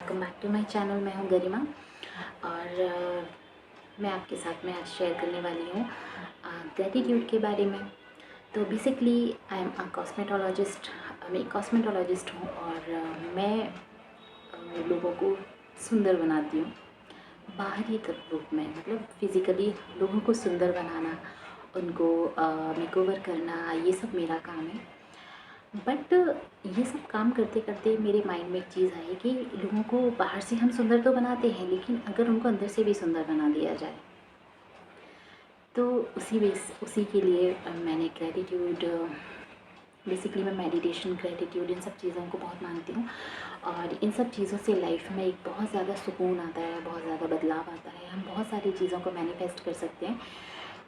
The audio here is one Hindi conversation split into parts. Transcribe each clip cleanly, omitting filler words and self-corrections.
Welcome back to my channel. मैं हूं गरिमा और मैं आपके साथ में आज शेयर करने वाली हूं ग्रेटिट्यूड के बारे में। तो basically I am a cosmetologist. मैं एक कॉस्मेटोलॉजिस्ट हूं और मैं लोगों को सुंदर बनाती हूं बाहरी रूप में, मतलब फिज़िकली लोगों को सुंदर बनाना, उनको मेकओवर करना, ये सब मेरा काम है। बट ये सब काम करते करते मेरे माइंड में एक चीज़ आई कि लोगों को बाहर से हम सुंदर तो बनाते हैं, लेकिन अगर उनको अंदर से भी सुंदर बना दिया जाए तो उसी के लिए मैंने ग्रेटिट्यूड, बेसिकली मैं मेडिटेशन, ग्रेटिट्यूड, इन सब चीज़ों को बहुत मानती हूँ। और इन सब चीज़ों से लाइफ में एक बहुत ज़्यादा सुकून आता है, बहुत ज़्यादा बदलाव आता है, हम बहुत सारी चीज़ों को मैनिफेस्ट कर सकते हैं।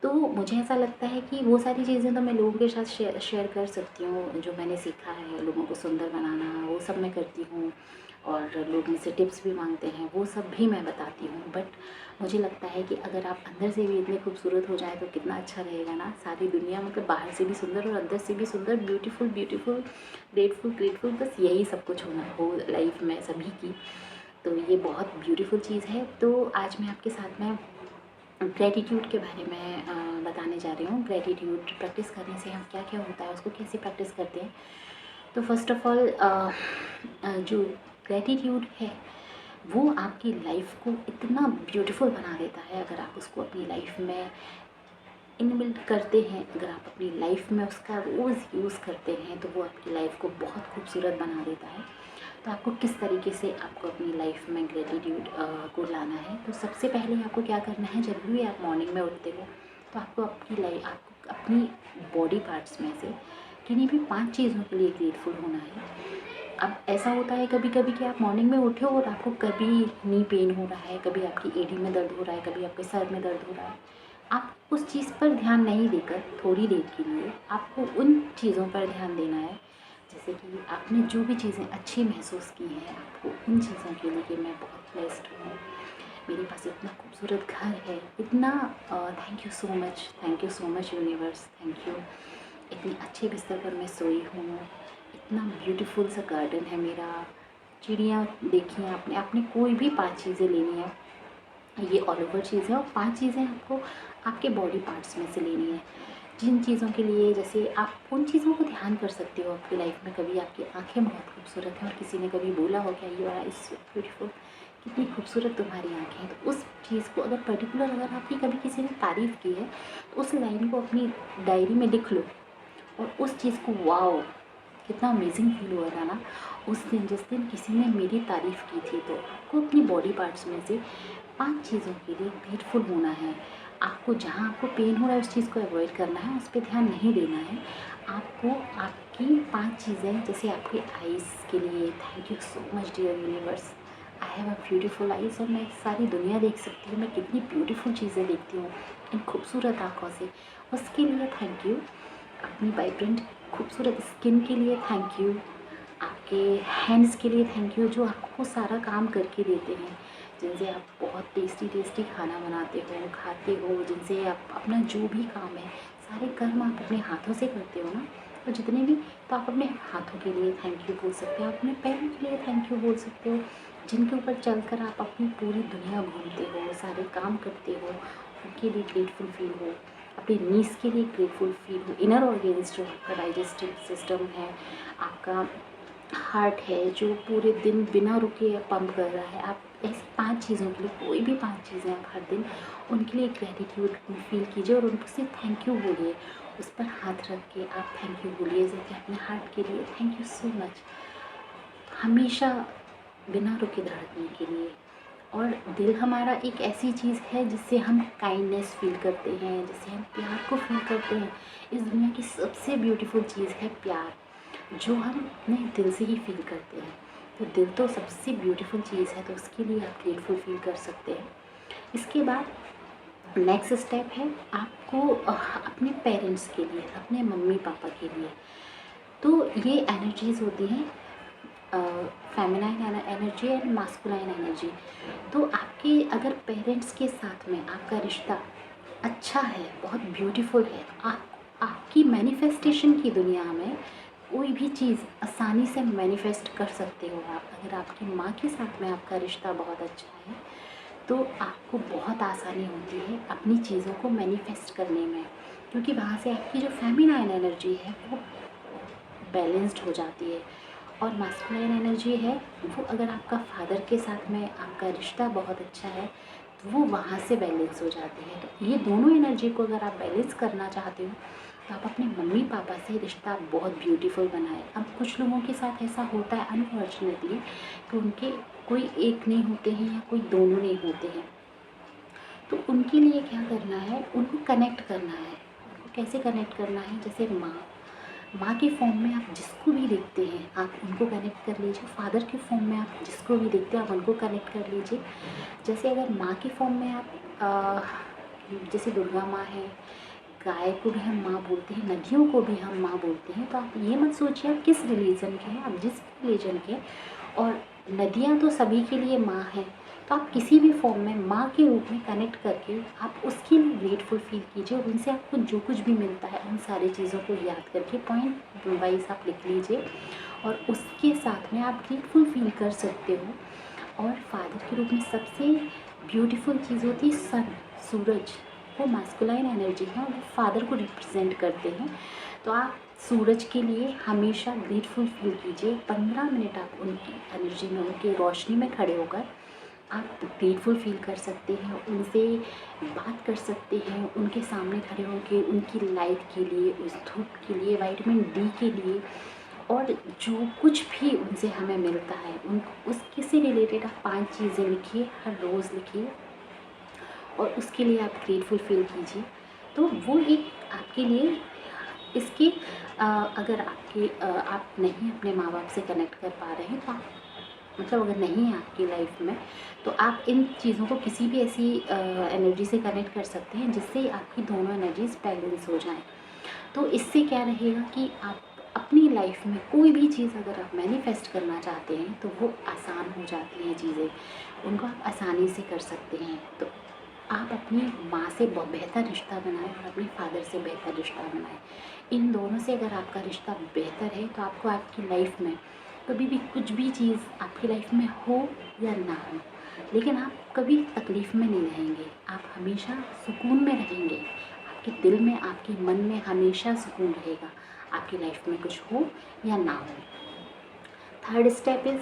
तो मुझे ऐसा लगता है कि वो सारी चीज़ें तो मैं लोगों के साथ शेयर कर सकती हूँ। जो मैंने सीखा है लोगों को सुंदर बनाना, वो सब मैं करती हूँ। और लोग मुझसे टिप्स भी मांगते हैं, वो सब भी मैं बताती हूँ। बट मुझे लगता है कि अगर आप अंदर से भी इतने खूबसूरत हो जाए तो कितना अच्छा रहेगा ना। सारी दुनिया मतलब बाहर से भी सुंदर और अंदर से भी सुंदर, ब्यूटीफुल ब्यूटीफुल, ग्रेटफुल ग्रेटफुल, बस यही सब कुछ होना हो लाइफ में सभी की। तो ये बहुत ब्यूटीफुल चीज़ है। तो आज मैं आपके साथ में ग्रेटिट्यूड के बारे में बताने जा रही हूँ। ग्रेटिट्यूड प्रैक्टिस करने से हम क्या क्या होता है, उसको कैसे प्रैक्टिस करते हैं। तो फर्स्ट ऑफ ऑल जो ग्रेटिट्यूड है वो आपकी लाइफ को इतना ब्यूटीफुल बना देता है। अगर आप उसको अपनी लाइफ में इनबिल्ट करते हैं, अगर आप अपनी लाइफ में उसका रोज़ यूज़ करते हैं तो वो आपकी लाइफ को बहुत खूबसूरत बना देता है। तो आपको किस तरीके से आपको अपनी लाइफ में ग्रेटिट्यूड को लाना है, तो सबसे पहले आपको क्या करना है, जब भी आप मॉर्निंग में उठते हो तो आपको आपको अपनी बॉडी पार्ट्स में से किन्हीं भी 5 चीज़ों के लिए ग्रेटफुल होना है। अब ऐसा होता है कभी कभी कि आप मॉर्निंग में उठे हो और आपको कभी नी पेन हो रहा है, कभी आपकी एड़ी में दर्द हो रहा है, कभी आपके सर में दर्द हो रहा है। आप उस चीज़ पर ध्यान नहीं देकर थोड़ी देर के लिए आपको उन चीज़ों पर ध्यान देना है। जैसे कि आपने जो भी चीज़ें अच्छी महसूस की हैं, आपको उन चीज़ों के लिए कि मैं बहुत ब्लेस्ड हूँ, मेरे पास इतना खूबसूरत घर है, इतना thank you so much universe, thank you. इतनी अच्छे बिस्तर पर मैं सोई हूँ, इतना ब्यूटीफुल सा गार्डन है मेरा, चिड़िया देखी हैं आपने। आपने कोई भी 5 चीज़ें लेनी है, ये ऑल ओवर चीज़ है, और 5 चीज़ें आपको आपके बॉडी पार्ट्स में से लेनी है। जिन चीज़ों के लिए, जैसे आप उन चीज़ों को ध्यान कर सकते हो आपकी लाइफ में। कभी आपकी आँखें बहुत खूबसूरत हैं और किसी ने कभी बोला हो क्या, your eyes so beautiful, कितनी खूबसूरत तुम्हारी आँखें हैं। तो उस चीज़ को अगर पर्टिकुलर, अगर आपकी कभी किसी ने तारीफ़ की है तो उस लाइन को अपनी डायरी में लिख लो और उस चीज़ को, वाओ कितना अमेजिंग फील हुआ था ना उस दिन, जिस दिन किसी ने मेरी तारीफ़ की थी। तो आपको अपनी बॉडी पार्ट्स में से 5 चीज़ों के लिए ग्रेटफुल होना है। आपको जहाँ आपको पेन हो रहा है उस चीज़ को अवॉइड करना है, उस पर ध्यान नहीं देना है। आपको आपकी 5 चीज़ें, जैसे आपके आईज़ के लिए thank you so much dear universe, I have a beautiful eyes, और मैं सारी दुनिया देख सकती हूँ, मैं कितनी ब्यूटीफुल चीज़ें देखती हूँ इन खूबसूरत आँखों से, उसके लिए थैंक यू। अपनी वाइब्रेंट खूबसूरत स्किन के लिए थैंक यू। आपके हैंड्स के लिए थैंक यू, जो आपको सारा काम करके देते हैं, जिनसे आप बहुत टेस्टी टेस्टी खाना बनाते हो, खाते हो, जिनसे आप अपना जो भी काम है सारे कर्म आप अपने हाथों से करते हो ना। और जितने भी, तो आप अपने हाथों के लिए थैंक यू बोल सकते हो, आप अपने पैरों के लिए थैंक यू बोल सकते हो, जिनके ऊपर चलकर आप अपनी पूरी दुनिया घूमते हो, सारे काम करते हो, उनके लिए ग्रेटफुल फील हो। अपने नीज के लिए ग्रेटफुल फील हो। इनर ऑर्गेन्स, जो आपका डाइजेस्टिव सिस्टम है, आपका हार्ट है जो पूरे दिन बिना रुके पंप कर रहा है, आप ऐसी 5 चीज़ों के लिए, कोई भी 5 चीज़ें आप हर दिन उनके लिए ग्रेटिट्यूड फील कीजिए और उनसे थैंक यू बोलिए। उस पर हाथ रख के आप थैंक यू बोलिए, जैसे अपने हार्ट के लिए थैंक यू सो मच, हमेशा बिना रुके धड़कने के लिए। और दिल हमारा एक ऐसी चीज़ है जिससे हम काइंडनेस फील करते हैं, जिससे हम प्यार को फील करते हैं। इस दुनिया की सबसे ब्यूटीफुल चीज़ है प्यार, जो हम अपने दिल से ही फील करते हैं। तो दिल तो सबसे ब्यूटीफुल चीज़ है, तो उसके लिए आप ग्रेटफुल फील कर सकते हैं। इसके बाद नेक्स्ट स्टेप है आपको अपने पेरेंट्स के लिए, अपने मम्मी पापा के लिए। तो ये एनर्जीज़ होती हैं, feminine energy and masculine energy. तो आपके अगर पेरेंट्स के साथ में आपका रिश्ता अच्छा है, बहुत ब्यूटीफुल है, आपकी मैनिफेस्टेशन की दुनिया में कोई भी चीज़ आसानी से मैनिफेस्ट कर सकते हो आप। अगर आपकी माँ के साथ में आपका रिश्ता बहुत अच्छा है तो आपको बहुत आसानी होती है अपनी चीज़ों को मैनिफेस्ट करने में, क्योंकि वहाँ से आपकी जो फेमिनाइन एनर्जी है वो बैलेंस्ड हो जाती है। और मास्कुलाइन एनर्जी है वो, अगर आपका फादर के साथ में आपका रिश्ता बहुत अच्छा है तो वो वहाँ से बैलेंस हो जाती है। तो ये दोनों एनर्जी को अगर आप बैलेंस करना चाहते हो तो आप अपने मम्मी पापा से रिश्ता बहुत ब्यूटीफुल बनाएं। अब कुछ लोगों के साथ ऐसा होता है अनफॉर्चुनेटली कि उनके कोई एक नहीं होते हैं या कोई दोनों नहीं होते हैं, तो उनके लिए क्या करना है, उनको कनेक्ट करना है। उनको कैसे कनेक्ट करना है, जैसे माँ के फॉर्म में आप जिसको भी देखते हैं आप उनको कनेक्ट कर लीजिए। फादर के फॉर्म में आप जिसको भी देखते हैं आप उनको कनेक्ट कर लीजिए। जैसे अगर माँ के फॉर्म में आप जैसे दुर्गा माँ है, गाय को भी हम माँ बोलते हैं, नदियों को भी हम माँ बोलते हैं, तो आप ये मत सोचिए आप किस रिलीजन के हैं, आप जिस रिलीजन के। और नदियाँ तो सभी के लिए माँ हैं, तो आप किसी भी फॉर्म में माँ के रूप में कनेक्ट करके आप उसके लिए ग्रेटफुल फील कीजिए। और उनसे आपको जो कुछ भी मिलता है उन सारी चीज़ों को याद करके पॉइंट वाइज आप लिख लीजिए और उसके साथ में आप ग्रेटफुल फील कर सकते हो। और फादर के रूप में सबसे ब्यूटीफुल चीज़ होती है सन, सूरज। वो मास्कुलाइन एनर्जी है और वो फादर को रिप्रेजेंट करते हैं। तो आप सूरज के लिए हमेशा ग्रेटफुल फील कीजिए। 15 मिनट आप उनकी एनर्जी में, उनकी रोशनी में खड़े होकर आप ग्रेटफुल फील कर सकते हैं, उनसे बात कर सकते हैं, उनके सामने खड़े होकर उनकी लाइट के लिए, उस धूप के लिए, विटामिन डी के लिए, और जो कुछ भी उनसे हमें मिलता है उन उसके से रिलेटेड आप 5 चीज़ें लिखिए, हर रोज़ लिखिए और उसके लिए आप ग्रेटफुल फील कीजिए। तो वो एक आपके लिए इसकी अगर आप नहीं अपने माँ बाप से कनेक्ट कर पा रहे हैं तो आप, मतलब अगर नहीं है आपकी लाइफ में, तो आप इन चीज़ों को किसी भी ऐसी एनर्जी से कनेक्ट कर सकते हैं जिससे आपकी दोनों एनर्जीज बैलेंस हो जाएं। तो इससे क्या रहेगा कि आप अपनी लाइफ में कोई भी चीज़ अगर आप मैनिफेस्ट करना चाहते हैं तो वो आसान हो जाती हैं चीज़ें, उनको आप आसानी से कर सकते हैं। तो आप अपनी माँ से बेहतर रिश्ता बनाएं और अपने फादर से बेहतर रिश्ता बनाएं। इन दोनों से अगर आपका रिश्ता बेहतर है तो आपको आपकी लाइफ में कभी भी कुछ भी चीज़ आपकी लाइफ में हो या ना हो, लेकिन आप कभी तकलीफ़ में नहीं रहेंगे, आप हमेशा सुकून में रहेंगे। आपके दिल में, आपके मन में हमेशा सुकून रहेगा, आपकी लाइफ में कुछ हो या ना हो। थर्ड स्टेप इज़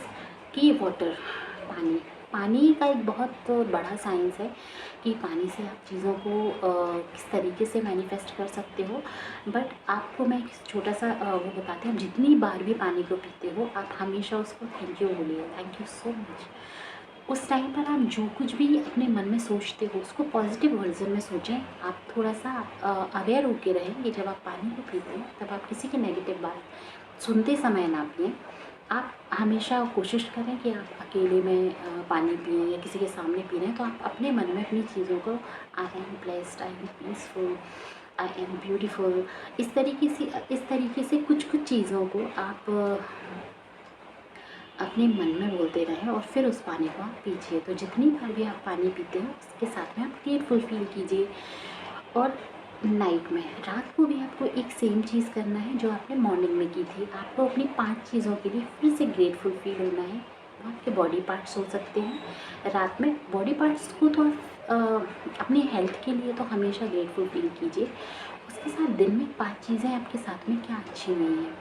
कि वाटर, पानी। पानी का एक बहुत बड़ा साइंस है कि पानी से आप चीज़ों को किस तरीके से मैनिफेस्ट कर सकते हो। बट आपको मैं एक छोटा सा वो बताते हैं, आप जितनी बार भी पानी को पीते हो आप हमेशा उसको थैंक यू बोलिए, थैंक यू सो मच। उस टाइम पर आप जो कुछ भी अपने मन में सोचते हो उसको पॉजिटिव वर्जन में सोचें। आप थोड़ा सा अवेयर होके रहें कि जब आप पानी को पीते हैं तब आप किसी की नेगेटिव बात सुनते समय ना पिएं। आप हमेशा कोशिश करें कि आप अकेले में पानी पिएं या किसी के सामने पी रहे हैं तो आप अपने मन में अपनी चीज़ों को I am blessed, I am peaceful, I am beautiful, इस तरीके से कुछ चीज़ों को आप अपने मन में बोलते रहें और फिर उस पानी को आप पीजिए। तो जितनी बार भी आप पानी पीते हो उसके साथ में आप ग्रेटफुल फील कीजिए। और नाइट में, रात को भी आपको एक सेम चीज़ करना है जो आपने मॉर्निंग में की थी। आपको अपनी 5 चीज़ों के लिए फिर से ग्रेटफुल फील होना है। आपके बॉडी पार्ट्स हो सकते हैं, रात में बॉडी पार्ट्स को तो आप अपनी हेल्थ के लिए तो हमेशा ग्रेटफुल फील कीजिए। उसके साथ दिन में 5 चीज़ें आपके साथ में क्या अच्छी हुई हैं,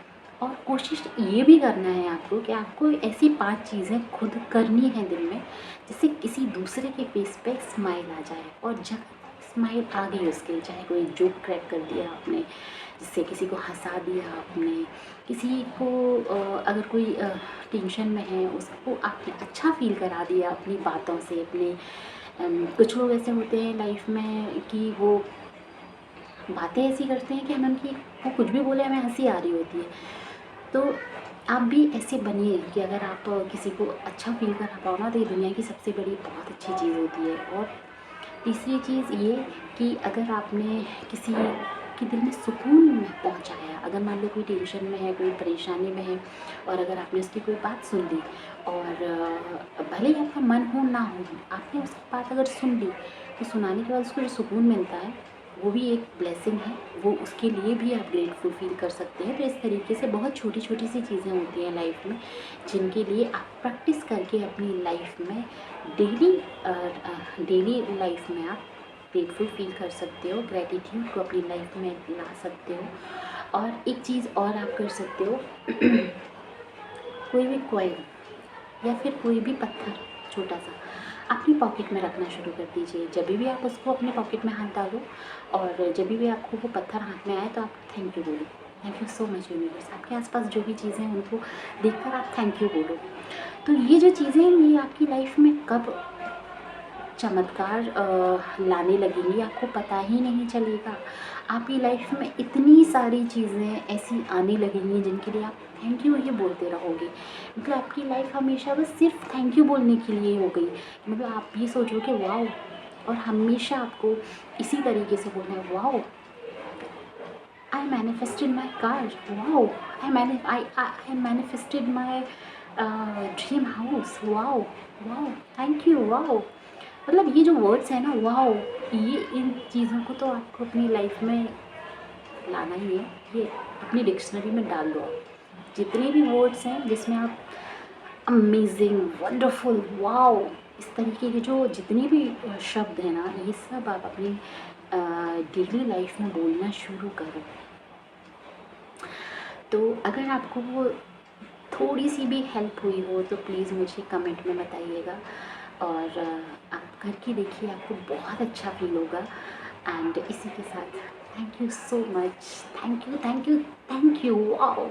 और कोशिश ये भी करना है आपको कि आपको ऐसी 5 चीज़ें खुद करनी है दिन में जिससे किसी दूसरे के फेस पे स्माइल आ जाए। और जब स्माइल आ गई उसके, चाहे कोई जोक क्रैक कर दिया आपने, जिससे किसी को हंसा दिया आपने, किसी को अगर कोई टेंशन में है उसको आपने अच्छा फील करा दिया अपनी बातों से, अपने कुछ लोग ऐसे होते हैं लाइफ में कि वो बातें ऐसी करते हैं कि हमें उनकी, वो कुछ भी बोले हमें हंसी आ रही होती है। तो आप भी ऐसे बनिए कि अगर आप किसी को अच्छा फील करा पाओ ना तो ये दुनिया की सबसे बड़ी बहुत अच्छी चीज़ होती है। और तीसरी चीज़ ये कि अगर आपने किसी के दिल में सुकून में पहुंचाया, अगर मान लो कोई टेंशन में है, कोई परेशानी में है, और अगर आपने उसकी कोई बात सुन ली और भले ही आपका मन हो ना हो, आपने उसकी बात अगर सुन ली तो सुनाने के बाद उसको जो सुकून मिलता है वो भी एक ब्लेसिंग है, वो उसके लिए भी आप ग्रेटफुल फील कर सकते हैं। तो इस तरीके से बहुत छोटी छोटी सी चीज़ें होती हैं लाइफ में, जिनके लिए आप प्रैक्टिस करके अपनी लाइफ में डेली डेली लाइफ में आप ग्रेटफुल फील कर सकते हो, ग्रेटिट्यूड को अपनी लाइफ में ला सकते हो। और एक चीज़ और आप कर सकते हो, कोई भी कॉइन या फिर कोई भी पत्थर छोटा सा अपनी पॉकेट में रखना शुरू कर दीजिए। जब भी आप उसको अपने पॉकेट में हाथ डालो और जब भी आपको वो पत्थर हाथ में आए तो आप थैंक यू बोलो, thank you so much universe. आपके आसपास जो भी चीज़ें हैं उनको देखकर आप थैंक यू बोलो। तो ये जो चीज़ें हैं ये आपकी लाइफ में कब चमत्कार लाने लगेंगी आपको पता ही नहीं चलेगा। आपकी लाइफ में इतनी सारी चीज़ें ऐसी आने लगेंगी जिनके लिए आप थैंक यू ही बोलते रहोगे। मतलब आपकी लाइफ हमेशा बस सिर्फ थैंक यू बोलने के लिए हो गई। मतलब आप ये सोचो कि वाओ, और हमेशा आपको इसी तरीके से बोलना है, wow I manifested my car, wow, I manifested my dream house, wow, wow, thank you, wow। मतलब ये जो वर्ड्स है ना, वाओ, ये इन चीज़ों को तो आपको अपनी लाइफ में लाना ही है। ये अपनी डिक्शनरी में डाल दो आप। जितने भी वर्ड्स हैं जिसमें आप अमेजिंग, वंडरफुल, वाओ, इस तरीके के जो जितने भी शब्द हैं ना, ये सब आप अपनी डेली लाइफ में बोलना शुरू करो। तो अगर आपको वो थोड़ी सी भी हेल्प हुई हो तो प्लीज़ मुझे कमेंट में बताइएगा। और आप करके देखिए, आपको बहुत अच्छा फील होगा। एंड इसी के साथ thank you so much, thank you, thank you, thank you, wow.